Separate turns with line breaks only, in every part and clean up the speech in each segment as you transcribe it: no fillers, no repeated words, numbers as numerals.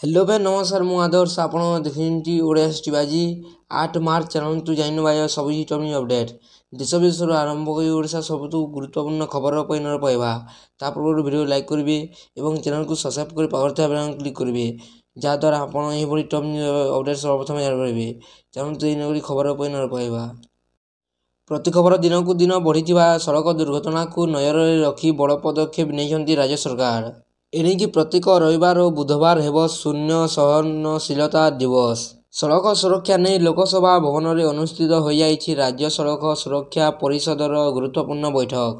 Hello भाई नमस्कार मु आदर्श आपण देखिंटी ओडिया शिवाजी 8 मार्च चलतु जाइन भाई सब टर्मिंग अपडेट देश विदेश आरंभ कर ओडिशा सबुठ गुरुत्वपूर्ण खबर पर पाइबा तापर वीडियो लाइक करेंगे और चैनल को सब्सक्राइब कर पावर बेल क्लिक करेंगे जहाँद्वारा आपड़ी टर्मिंग अपडेट सर्वप्रथम जानपारे चलते खबर पर पाइबा प्रति खबर दिन को दिन बढ़ी सड़क दुर्घटना को नजर रखी बड़ पदक्षेप नहीं राज्य सरकार एणिकी प्रत्येक रविवार और बुधवार हेब शून्य सहनशीलता दिवस सड़क सुरक्षा नहीं लोकसभा भवन में अनुष्ठित हो जाइछि राज्य सड़क सुरक्षा परिषदर गुरुत्वपूर्ण बैठक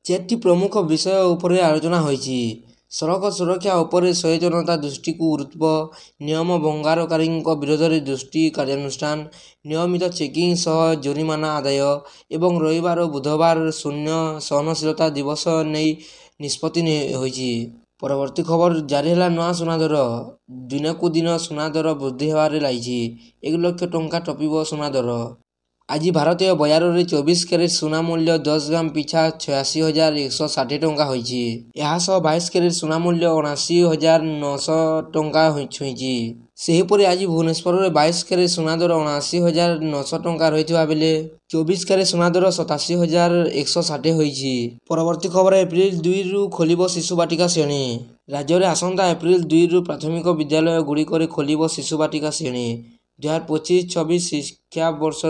4टी प्रमुख विषय उपर आलोचना होइछि। सड़क सुरक्षा उपर सचेतनता दृष्टि को गुरुत्व नियम भंगारकारी विरोध में दृष्टि कार्यानुष्ठान नियमित चेकिंग सह जोरिमाना आदाय एवं रविवार और बुधवार शून्य सहनशीलता दिवस नहीं निष्पत्ति होइछि। परवर्ती खबर जारी है नया सुना दर दिन को दिन सुना दर वृद्धि होबार लगी 1 लाख टंका टपिब सुना दर आज भारतीय बजार में 24 कैरेट सुना मूल्य 10 ग्राम पिछा 86,160 टंका होइछि। यह 22 कैरेट सुना मूल्य 79,900 टंका छुईछि। सेहीपरि आज भुवनेश्वर में 22 कैरेट सुना दर 79,900 टंका रही बेले 24 कैरेट सुना दर 87,160 होइछि। परवर्ती खबर एप्रिल 2 रु खोलिब शिशु बाटिका श्रेणी राज्य में आसंता एप्रिल 2 रु प्राथमिक विद्यालय गुड़िक खोलिब शिशु बाटिका श्रेणी 2025-26 शिक्षा वर्ष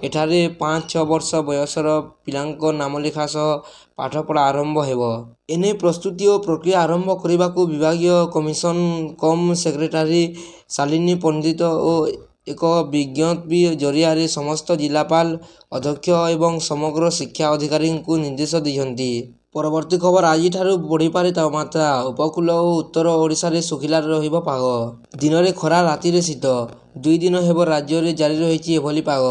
एठारे 5-6 वर्ष बयसर पिलांको नाम लेखा सह पाठपढ़ा आरंभ हेब एने प्रस्तुति और प्रक्रिया आरंभ करने को विभागीय कमिशन कम सेक्रेटारी शालिनी पंडित और एक विज्ञप्ति जरिया समस्त जिलापाल अध्यक्ष एवं समग्र शिक्षा अधिकारी को निर्देश देते। परवर्ती खबर आज बढ़ी पारे तापमात्रा उपकूल और उत्तर ओडिशा रे सुखिला रहिब पाग दिन में खरा राति रे शीत 2 दिन हेब राज्य में जारी रही एभली पाग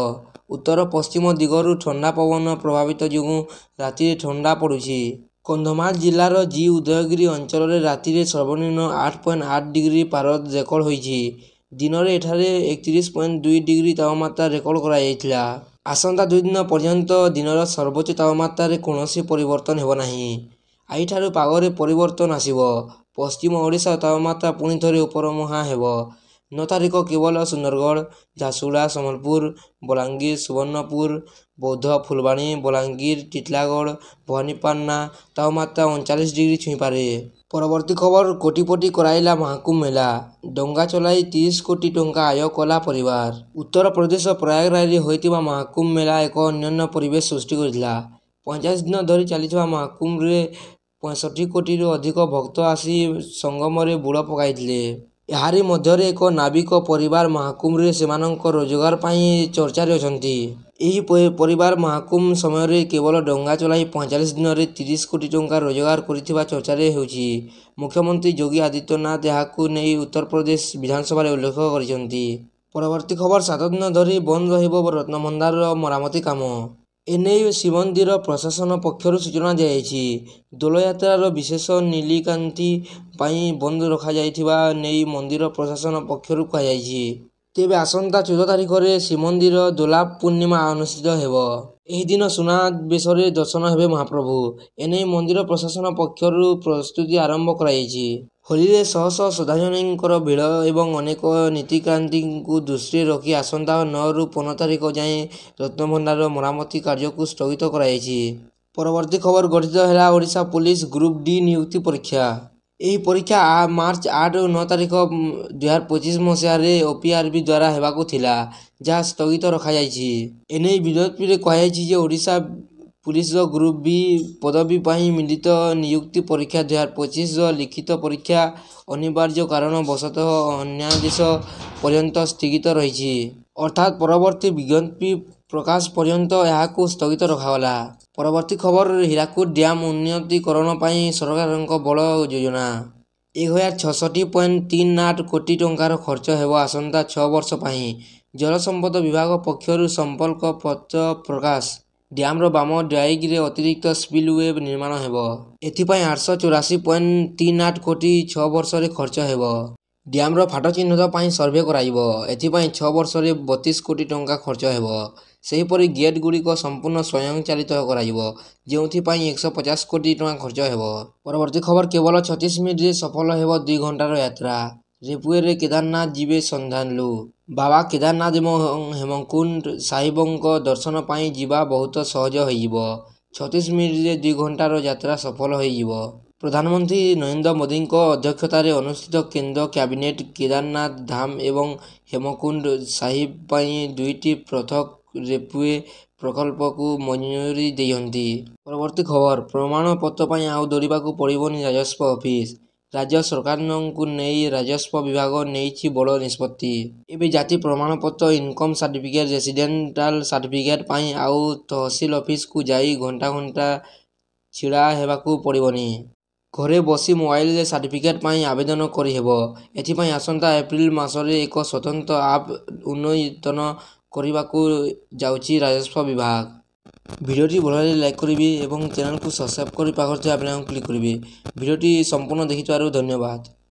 उत्तर पश्चिम दिगरु ठंडा पवन प्रभावित जो राति ठंडा पड़ुछि। कंधमाल जिलार जी उदयगिरी अंचल में राति रे सर्वनिम्न 8.8 डिग्री पारद रेकर्ड होइछि। दिन में एठारे 31.2 डिग्री तापमात्रा रेकर्ड करा आसंता 2 दिन पर्यंत दिनर सर्वोच्च तापमात्रा कौनसी परिवर्तन हेब नाही। आइठारु पागरे परिवर्तन आसिब पश्चिम ओडिशा तापमात्रा पुणी थरे उपर मुहां हेब 9 तारिख केवल सुंदरगढ़ झारसुगुड़ा सम्बलपुर बलांगीर सुवर्णपुर बौद्ध फुलबाणी बलांगीर टिटलागढ़ भवानीपाटना तापमात्रा 39 डिग्री छुईपारे। परवर्ती खबर कोटिपति कराइला महाकुंभ मेला डंगा चलाई 30 कोटी टंका आय कला परिवार उत्तर प्रदेश प्रयागराज होइतिबा महाकुंभ मेला एक अन्य परिवेश सृष्टि करथिला। 50 दिन धरी चलीथिबा महाकुंभ रे 65 कोटी अधिक भक्त आसी संगम रे बुड़ पकाइथिले। यारी मध्यरे एक नाविक परिवार महाकुंभ रे सेमानंक रोजगार पाई चर्चा रे अछंती। एही परिवार महाकुंभ समय रे केवल डंगा चलाई 45 दिन रे 30 कोटी टंका रोजगार करिथिबा चर्चा रे हेउची। मुख्यमंत्री योगी आदित्यनाथ याकू नै उत्तर प्रदेश विधानसभा रे उल्लेख करिसंती। परवर्ती खबर 7 दिन धरी बंद रहिबो रत्नभंडार मरामती काम एने श्रीमंदिर प्रशासन पक्षर सूचना दिखाई दोलयात्रार विशेष नीलिकांति बंद रखा नहीं मंदिर प्रशासन पक्षर कहुई। तेबे आसंता 14 तारिख में श्रीमंदिर दोला पूर्णिमा अनुष्ठित हेब एही दिन सुना बेश दर्शन हेबे महाप्रभु एने मंदिर प्रशासन पक्षर प्रस्तुति आरंभ कराई। होली शह शह श्रद्धाजनों भिड़ एवं अनेक नीतिक्रांति को दृष्टि रखी आसंता 9 रु 15 तारिख जाए रत्नभंडार मरामती कार्य को स्थगित कराई। परवर्ती खबर गठित है ओडिशा पुलिस ग्रुप डी नियुक्ति परीक्षा यही परीक्षा मार्च 8 और 9 तारिख 2025 मसीह ओपीआरबी द्वारा हेबाकु थिला जहाँ स्थगित रखा जाइछि। एने विज्ञप्ति कहुई ओडिशा पुलिस ग्रुप बी पदवी मिलित नियुक्ति परीक्षा 2025 लिखित परीक्षा अनिवार्य कारण वशतः अन्यादेश पर्यंत स्थगित रही अर्थात परवर्ती विज्ञप्ति प्रकाश पर्यंत यह स्थगित रखागला। परवर्ती खबर हीराकुद डैम उन्नतीकरण सरकार बड़ योजना 1,066.38 कोटी टंकार खर्च हेब आसंता 6 वर्ष जल संपद विभाग पक्षर संपर्क पत्र प्रकाश डैम बाम डाइग रे अतिरिक्त स्पिलवे निर्माण हेब एथिपाई 884.38 कोटी 6 वर्ष रे खर्च हेब डैम फाट चिन्हट सर्भे कराइब एथिपाई 6 वर्ष रे 32 कोटी टंका खर्च हेब सेहीपरि गेट गुड़िक संपूर्ण स्वयं चालित जो 150 कोटी टंका खर्च हेब। परवर्ती खबर केवल 36 मिनिट सफल हेब 2 घंटार यात्रा ରେପୁଏରେ କେଦାରନାଥ ଯିବେ ଶ୍ରଦ୍ଧାଳୁ। ବାବା କେଦାରନାଥ ଏବଂ ହେମକୁଣ୍ଡ ସାହିବଙ୍କ ଦର୍ଶନ ପାଇଁ ଯିବା ବହୁତ ସହଜ ହୋଇଯିବ। 36 ମିନିଟରେ 2 ଘଣ୍ଟାର ଯାତ୍ରା ସଫଳ ହୋଇଯିବ। ପ୍ରଧାନମନ୍ତ୍ରୀ ନରେନ୍ଦ୍ର ମୋଦିଙ୍କ ଅଧ୍ୟକ୍ଷତାରେ ଅନୁଷ୍ଠିତ କେନ୍ଦ୍ର କ୍ୟାବିନେଟ୍ କେଦାରନାଥ ଧାମ ଏବଂ ହେମକୁଣ୍ଡ ସାହିବ ପାଇଁ 2ଟି ପୃଥକ ରେପୁଏ ପ୍ରକଳ୍ପକୁ ମଞ୍ଜୁରୀ ଦେଇଛନ୍ତି। ପରବର୍ତ୍ତୀ ଖବର, ପ୍ରମାଣପତ୍ର ପାଇଁ ଆଉ ଦୌଡ଼ିବାକୁ ପଡ଼ିବନି ରାଜସ୍ୱ ଅଫିସ। ରାଜ୍ୟ ସରକାରଙ୍କୁ ନେଇ ରାଜସ୍ୱ ବିଭାଗ ନେଇଛି ବଡ଼ ନିଷ୍ପତ୍ତି। ଏବେ ଜାତି ପ୍ରମାଣପତ୍ର, ଇନକମ୍ ସାର୍ଟିଫିକେଟ୍, ରେସିଡେଣ୍ଟାଲ ସାର୍ଟିଫିକେଟ୍ ପାଇଁ ଆଉ ତହସିଲ ଅଫିସକୁ ଯାଇ ଘଣ୍ଟା ଘଣ୍ଟା ଛିଡ଼ା ହେବାକୁ ପଡ଼ିବନି। ଘରେ ବସି ମୋବାଇଲରେ ସାର୍ଟିଫିକେଟ୍ ପାଇଁ ଆବେଦନ କରିହେବ। ଏଥିପାଇଁ ଆସନ୍ତା ଏପ୍ରିଲ ମାସରେ ଏକ ସ୍ୱତନ୍ତ୍ର ଆପ୍ ଉନ୍ମୋଚନ କରିବାକୁ ଯାଉଛି ରାଜସ୍ୱ ବିଭାଗ। ଭିଡ଼ିଓଟି ଭଲ ଲାଗିଲେ ଲାଇକ୍ କରିବେ ଏବଂ ଚ୍ୟାନେଲକୁ ସବସ୍କ୍ରାଇବ୍ କରି ପାଖରେ ଥିବା ବେଲ୍ ଆଇକନ୍କୁ କ୍ଲିକ୍ କରିବେ। ଭିଡ଼ିଓଟି ସମ୍ପୂର୍ଣ୍ଣ ଦେଖିଥିବାରୁ ଧନ୍ୟବାଦ।